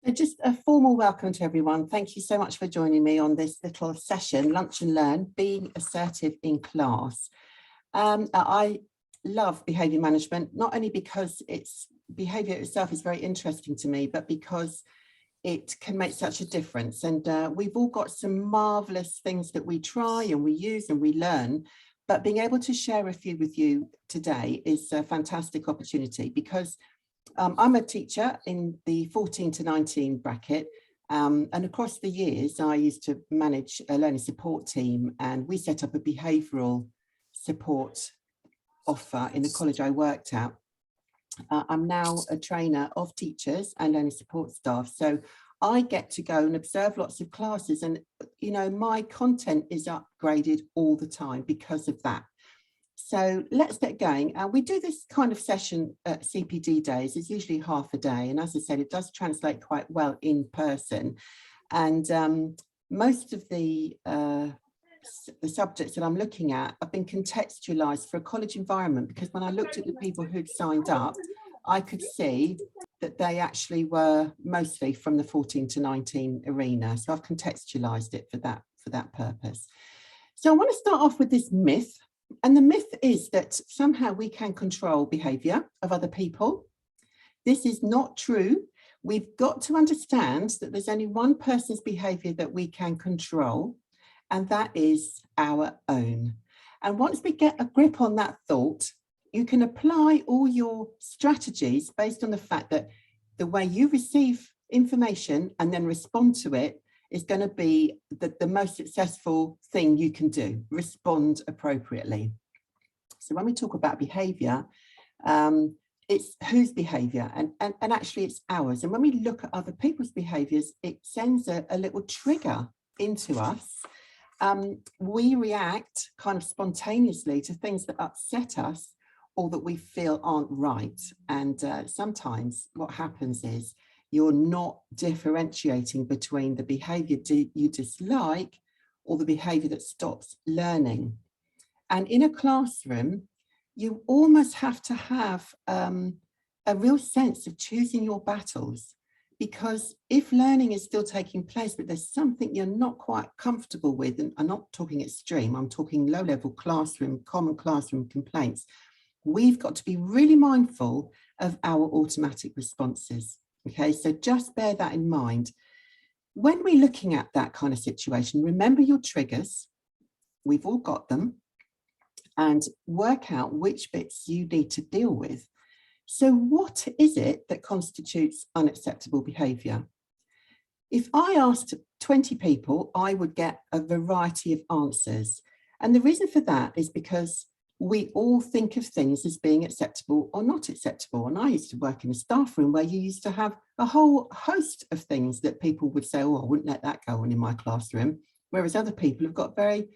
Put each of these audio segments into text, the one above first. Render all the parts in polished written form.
So just a formal welcome to everyone. Thank you so much for joining me on this little session, Lunch and Learn, being assertive in class. I love behaviour management, not only because behaviour itself is very interesting to me, but because it can make such a difference. And we've all got some marvellous things that we try and we use and we learn, but being able to share a few with you today is a fantastic opportunity because I'm a teacher in the 14 to 19 bracket, and across the years I used to manage a learning support team, and we set up a behavioural support offer in the college I worked at. I'm now a trainer of teachers and learning support staff, so I get to go and observe lots of classes, and you know, my content is upgraded all the time because of that. So let's get going. We do this kind of session at CPD days. It's usually half a day. And as I said, it does translate quite well in person. And most of the subjects that I'm looking at have been contextualized for a college environment, because when I looked at the people who'd signed up, I could see that they actually were mostly from the 14 to 19 arena. So I've contextualized it for that purpose. So I want to start off with this myth. And the myth is that somehow we can control behaviour of other people. This is not true. We've got to understand that there's only one person's behaviour that we can control, and that is our own. And once we get a grip on that thought, you can apply all your strategies based on the fact that the way you receive information and then respond to it is going to be the most successful thing you can do. Respond appropriately. So when we talk about behaviour, it's whose behaviour, and actually it's ours. And when we look at other people's behaviours, it sends a little trigger into us. We react kind of spontaneously to things that upset us or that we feel aren't right. And sometimes what happens is you're not differentiating between the behaviour you dislike or the behaviour that stops learning. And in a classroom, you almost have to have a real sense of choosing your battles, because if learning is still taking place, but there's something you're not quite comfortable with, and I'm not talking extreme, I'm talking low-level classroom, common classroom complaints, we've got to be really mindful of our automatic responses. Okay, so just bear that in mind. When we're looking at that kind of situation, remember your triggers. We've all got them. And work out which bits you need to deal with. So what is it that constitutes unacceptable behaviour? If I asked 20 people, I would get a variety of answers. And the reason for that is because we all think of things as being acceptable or not acceptable. And I used to work in a staff room where you used to have a whole host of things that people would say, oh, I wouldn't let that go on in my classroom. Whereas other people have got very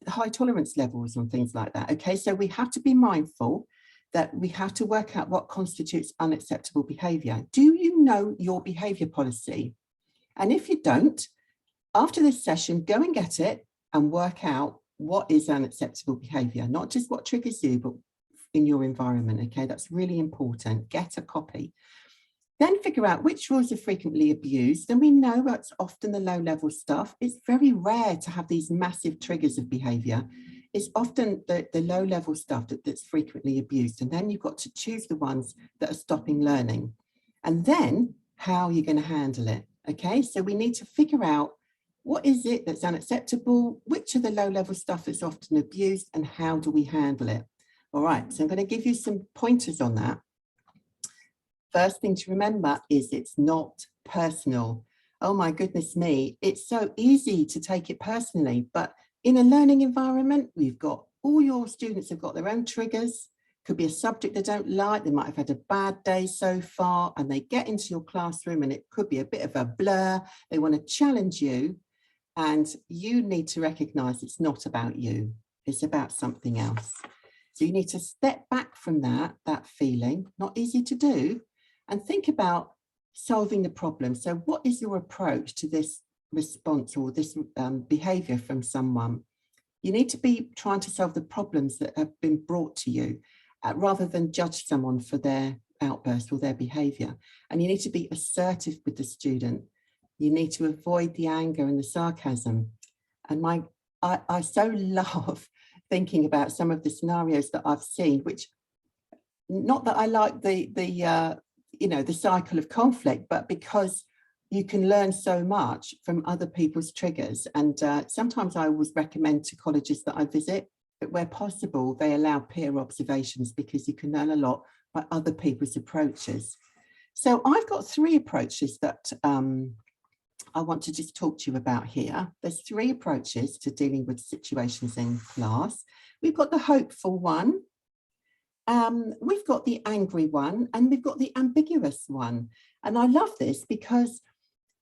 high tolerance levels on things like that. Okay, so we have to be mindful that we have to work out what constitutes unacceptable behaviour. Do you know your behaviour policy? And if you don't, after this session, go and get it and work out what is unacceptable behaviour, not just what triggers you, but in your environment. Okay, that's really important. Get a copy. Then figure out which rules are frequently abused. And we know that's often the low-level stuff. It's very rare to have these massive triggers of behaviour. It's often the low-level stuff that's frequently abused. And then you've got to choose the ones that are stopping learning. And then how you're going to handle it. Okay, so we need to figure out what is it that's unacceptable, which are the low-level stuff that's often abused, and how do we handle it? All right, so I'm going to give you some pointers on that. First thing to remember is it's not personal. Oh my goodness me, it's so easy to take it personally, but in a learning environment, we've got all your students have got their own triggers. Could be a subject they don't like, they might have had a bad day so far, and they get into your classroom and it could be a bit of a blur. They want to challenge you, and you need to recognise it's not about you, it's about something else. So you need to step back from that feeling, not easy to do, and think about solving the problem. So what is your approach to this response or this behaviour from someone? You need to be trying to solve the problems that have been brought to you rather than judge someone for their outburst or their behaviour. And you need to be assertive with the student. You need to avoid the anger and the sarcasm. And I so love thinking about some of the scenarios that I've seen, which, not that I like the cycle of conflict, but because you can learn so much from other people's triggers. And sometimes I always recommend to colleges that I visit that where possible, they allow peer observations, because you can learn a lot by other people's approaches. So I've got 3 approaches that I want to just talk to you about here. There's 3 approaches to dealing with situations in class. We've got the hopeful one, we've got the angry one, and we've got the ambiguous one. And I love this because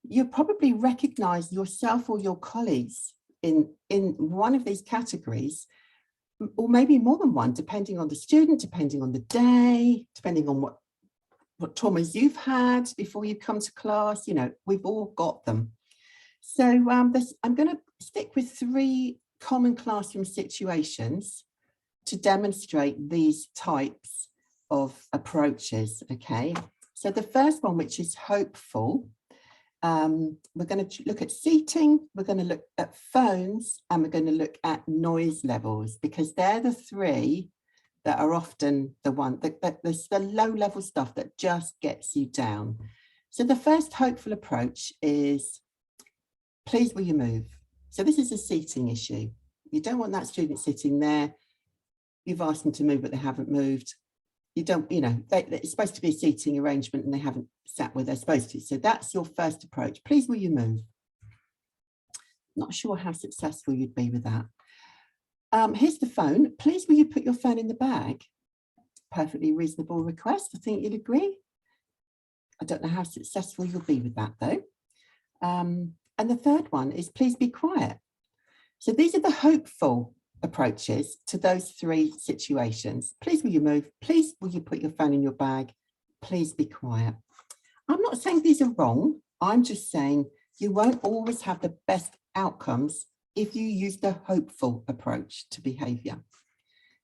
you probably recognise yourself or your colleagues in one of these categories, or maybe more than one, depending on the student, depending on the day, depending on what traumas you've had before you come to class. You know, we've all got them. So I'm going to stick with 3 common classroom situations to demonstrate these types of approaches. Okay, so the first one, which is hopeful, we're going to look at seating, we're going to look at phones, and we're going to look at noise levels, because they're the 3 that are often the one that there's the low level stuff that just gets you down. So the first hopeful approach is, please will you move? So this is a seating issue. You don't want that student sitting there. You've asked them to move, but they haven't moved. You don't, you know, it's supposed to be a seating arrangement and they haven't sat where they're supposed to. So that's your first approach. Please will you move? Not sure how successful you'd be with that. Here's the phone. Please will you put your phone in the bag? Perfectly reasonable request. I think you'd agree. I don't know how successful you'll be with that though. And the third one is, please be quiet. So these are the hopeful approaches to those 3 situations. Please will you move? Please will you put your phone in your bag? Please be quiet. I'm not saying these are wrong. I'm just saying you won't always have the best outcomes if you use the hopeful approach to behaviour.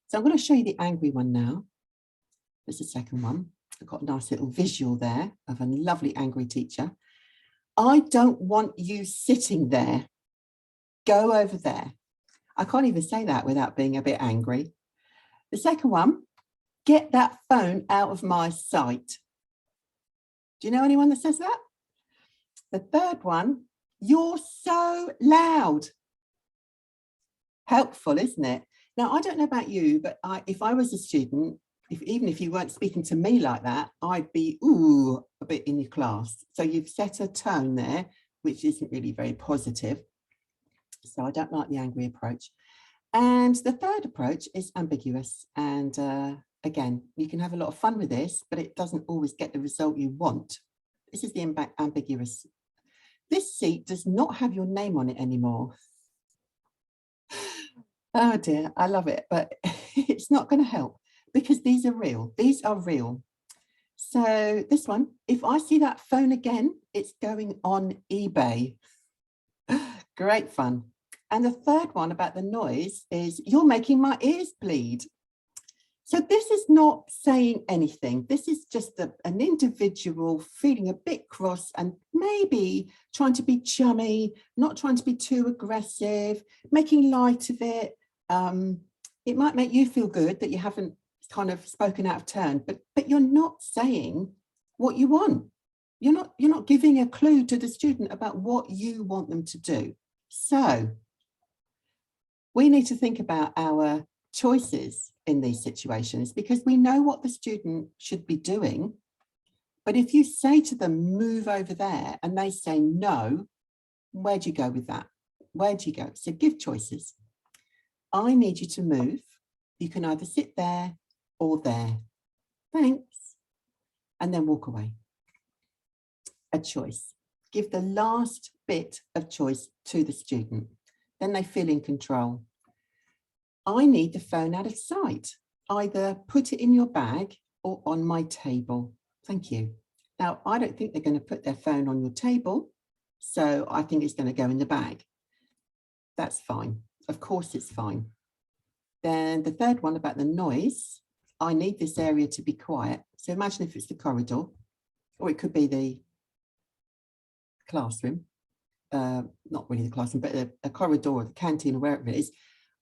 So I'm going to show you the angry one now. There's the second one. I've got a nice little visual there of a lovely angry teacher. I don't want you sitting there. Go over there. I can't even say that without being a bit angry. The second one, get that phone out of my sight. Do you know anyone that says that? The third one, you're so loud. Helpful, isn't it? Now, I don't know about you, but if I was a student, even if you weren't speaking to me like that, I'd be, a bit in your class. So you've set a tone there, which isn't really very positive. So I don't like the angry approach. And the third approach is ambiguous. And again, you can have a lot of fun with this, but it doesn't always get the result you want. This is the ambiguous. This seat does not have your name on it anymore. Oh dear, I love it, but it's not going to help because these are real. These are real. So this one, if I see that phone again, it's going on eBay. Great fun. And the third one about the noise is, you're making my ears bleed. So this is not saying anything. This is just an individual feeling a bit cross and maybe trying to be chummy, not trying to be too aggressive, making light of it. It might make you feel good that you haven't kind of spoken out of turn, but you're not saying what you want. You're not giving a clue to the student about what you want them to do. So we need to think about our choices in these situations, because we know what the student should be doing. But if you say to them, move over there, and they say no, where do you go with that? Where do you go? So give choices. I need you to move. You can either sit there or there. Thanks. And then walk away. A choice. Give the last bit of choice to the student. Then they feel in control. I need the phone out of sight. Either put it in your bag or on my table. Thank you. Now, I don't think they're going to put their phone on your table, so I think it's going to go in the bag. That's fine. Of course it's fine. Then the third one about the noise. I need this area to be quiet. So imagine if it's the corridor, or it could be the classroom, not really the classroom, but a corridor or the canteen or wherever it is.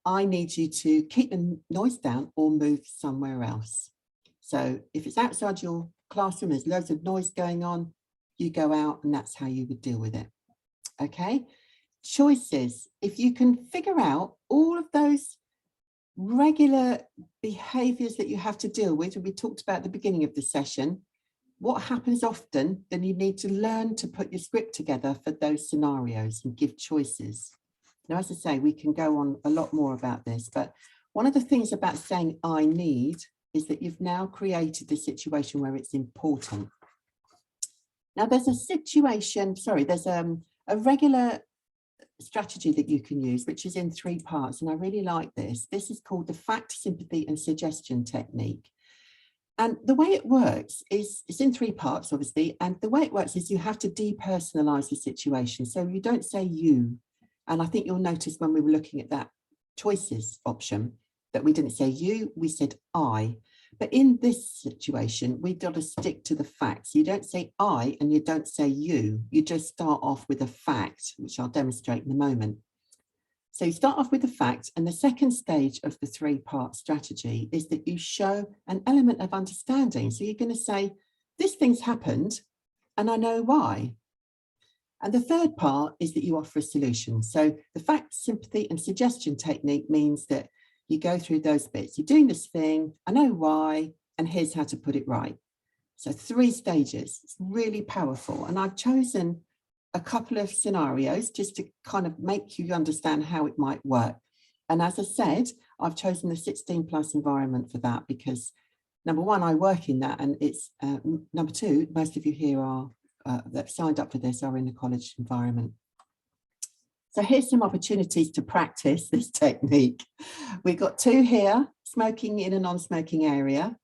I need you to keep the noise down or move somewhere else. So if it's outside your classroom, there's loads of noise going on, you go out, and that's how you would deal with it. Okay, choices. If you can figure out all of those regular behaviours that you have to deal with, and we talked about at the beginning of the session, what happens often, then you need to learn to put your script together for those scenarios and give choices. Now, as I say, we can go on a lot more about this, but one of the things about saying I need is that you've now created the situation where it's important. Now, there's a situation, sorry, there's a regular strategy that you can use, which is in 3 parts, and I really like this. This is called the Fact, Sympathy and Suggestion technique. And the way it works is, it's in 3 parts, obviously, and the way it works is you have to depersonalize the situation. So you don't say you, and I think you'll notice when we were looking at that choices option that we didn't say you, we said I. But in this situation, we've got to stick to the facts. You don't say I and you don't say you. You just start off with a fact, which I'll demonstrate in a moment. So you start off with the fact, and the second stage of the 3-part strategy is that you show an element of understanding. So you're going to say, this thing's happened and I know why. And the third part is that you offer a solution. So the fact, sympathy and suggestion technique means that you go through those bits. You're doing this thing, I know why, and here's how to put it right. So 3 stages. It's really powerful. And I've chosen a couple of scenarios just to kind of make you understand how it might work. And as I said, I've chosen the 16+ environment for that because, number 1, I work in that, and it's number 2, most of you here are that signed up for this are in the college environment. So here's some opportunities to practice this technique. We've got 2 here, smoking in a non-smoking area.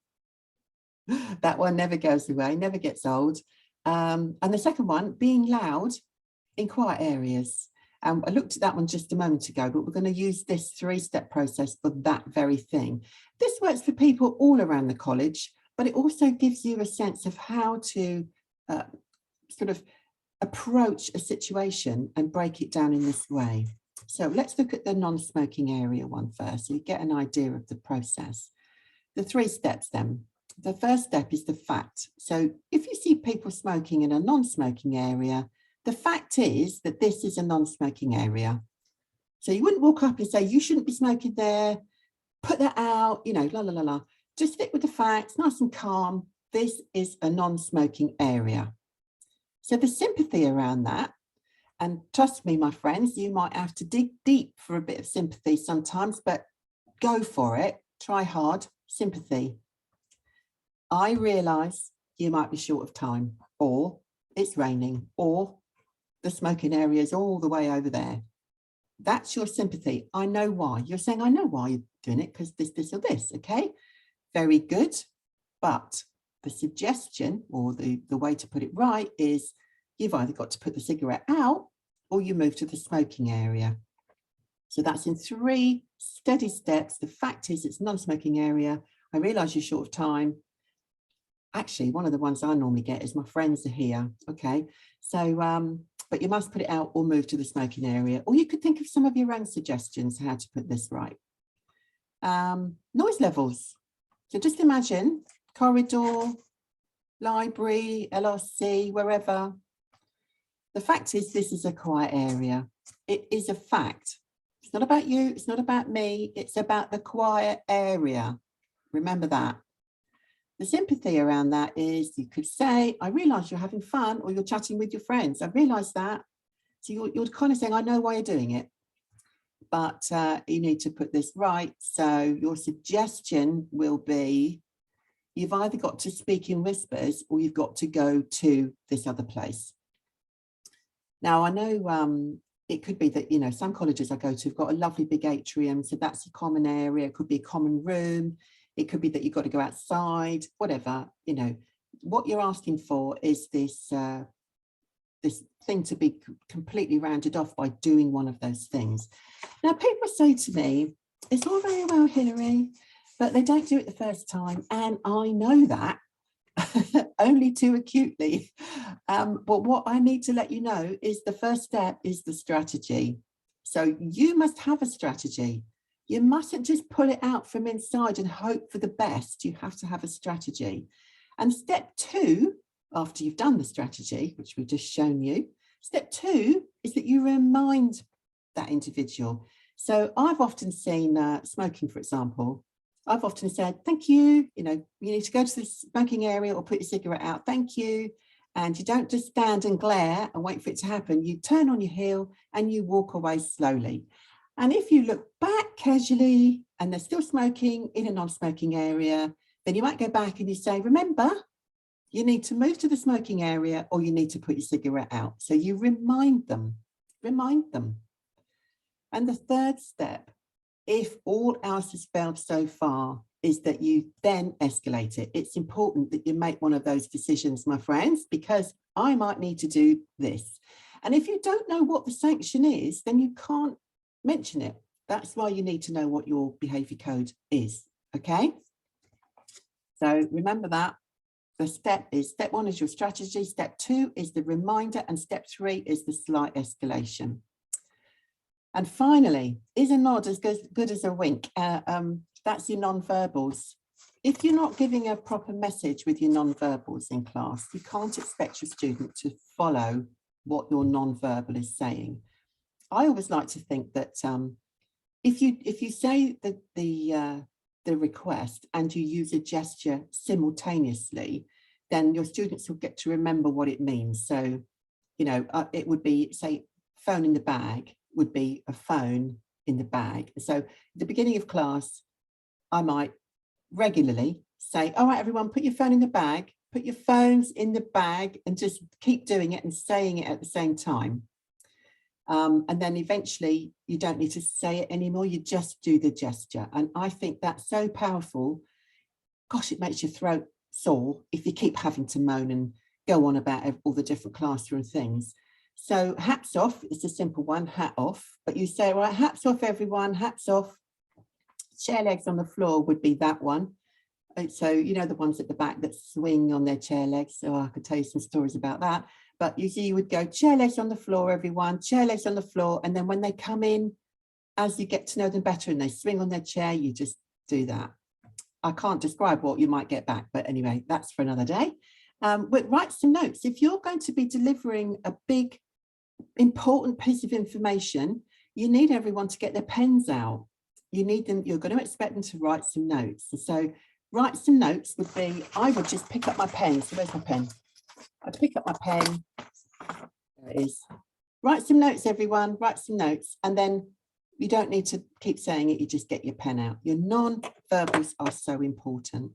That one never goes away, never gets old. And the second one, being loud in quiet areas. I looked at that one just a moment ago, but we're going to use this 3-step process for that very thing. This works for people all around the college, but it also gives you a sense of how to sort of approach a situation and break it down in this way. So let's look at the non-smoking area one first, so you get an idea of the process. The 3 steps then. The first step is the fact. So if you see people smoking in a non-smoking area, the fact is that this is a non-smoking area. So you wouldn't walk up and say, you shouldn't be smoking there, put that out, you know, la, la, la, la. Just stick with the facts, nice and calm. This is a non-smoking area. So the sympathy around that, and trust me, my friends, you might have to dig deep for a bit of sympathy sometimes, but go for it, try hard, sympathy. I realise you might be short of time, or it's raining, or the smoking area is all the way over there. That's your sympathy. I know why. You're saying, I know why you're doing it, because this, or this, okay? Very good. But the suggestion, or the way to put it right, is you've either got to put the cigarette out or you move to the smoking area. So that's in 3 steady steps. The fact is it's non-smoking area. I realise you're short of time. Actually, one of the ones I normally get is my friends are here. Okay, so but you must put it out or move to the smoking area. Or you could think of some of your own suggestions how to put this right. Noise levels. So just imagine corridor, library, LRC, wherever. The fact is this is a quiet area. It is a fact. It's not about you, it's not about me, it's about the quiet area. Remember that. The sympathy around that is you could say, I realise you're having fun or you're chatting with your friends. I realise that. So you're kind of saying, I know why you're doing it, but you need to put this right. So your suggestion will be, you've either got to speak in whispers or you've got to go to this other place. Now, I know it could be that, you know, some colleges I go to have got a lovely big atrium, so that's a common area. It could be a common room. It could be that you've got to go outside, whatever, you know. What you're asking for is this, this thing to be completely rounded off by doing one of those things. Now, people say to me, it's all very well, Hilary, but they don't do it the first time. And I know that only too acutely. But what I need to let you know is the first step is the strategy. So you must have a strategy. You mustn't just pull it out from inside and hope for the best. You have to have a strategy. And step 2, after you've done the strategy, which we've just shown you, step 2 is that you remind that individual. So I've often seen smoking, for example. I've often said, thank you, you need to go to the smoking area or put your cigarette out, thank you. And you don't just stand and glare and wait for it to happen. You turn on your heel and you walk away slowly. And if you look back casually and they're still smoking in a non-smoking area, then you might go back and you say, remember, you need to move to the smoking area or you need to put your cigarette out. So you remind them. And the third step, if all else has failed so far, is that you then escalate it. It's important that you make one of those decisions, my friends, because I might need to do this. And if you don't know what the sanction is, then you can't mention it. That's why you need to know what your behaviour code is, okay? So remember that. The step 1 is your strategy, step 2 is the reminder, and step 3 is the slight escalation. And finally, is a nod as good as a wink? That's your non-verbals. If you're not giving a proper message with your non-verbals in class, you can't expect your student to follow what your non-verbal is saying. I always like to think that if you say the request and you use a gesture simultaneously, then your students will get to remember what it means. So, it would be, say, phone in the bag would be a phone in the bag. So at the beginning of class, I might regularly say, all right, everyone, put your phone in the bag, put your phones in the bag, and just keep doing it and saying it at the same time. And then eventually you don't need to say it anymore. You just do the gesture. And I think that's so powerful. Gosh, it makes your throat sore if you keep having to moan and go on about all the different classroom things. So hats off, it's a simple one, hat off. But you say, right, hats off, everyone, hats off. Chair legs on the floor would be that one. So, the ones at the back that swing on their chair legs. So I could tell you some stories about that. But you would go chair legs on the floor, everyone, chair legs on the floor. And then when they come in, as you get to know them better and they swing on their chair, you just do that. I can't describe what you might get back, but anyway, that's for another day. But write some notes. If you're going to be delivering a big, important piece of information, you need everyone to get their pens out. You're going to expect them to write some notes. And so write some notes would be, I would just pick up my pen. So where's my pen? I'd pick up my pen. There it is. Write some notes, everyone, write some notes. And then you don't need to keep saying it, you just get your pen out. Your non-verbals are so important.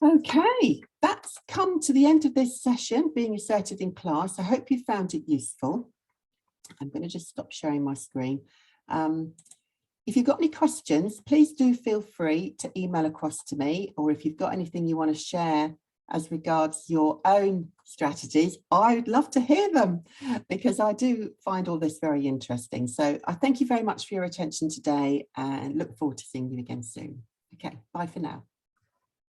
Okay, that's come to the end of this session, being assertive in class. I hope you found it useful. I'm going to just stop sharing my screen. If you've got any questions, please do feel free to email across to me, or if you've got anything you want to share as regards your own strategies, I would love to hear them, because I do find all this very interesting. So I thank you very much for your attention today and look forward to seeing you again soon. Okay, bye for now.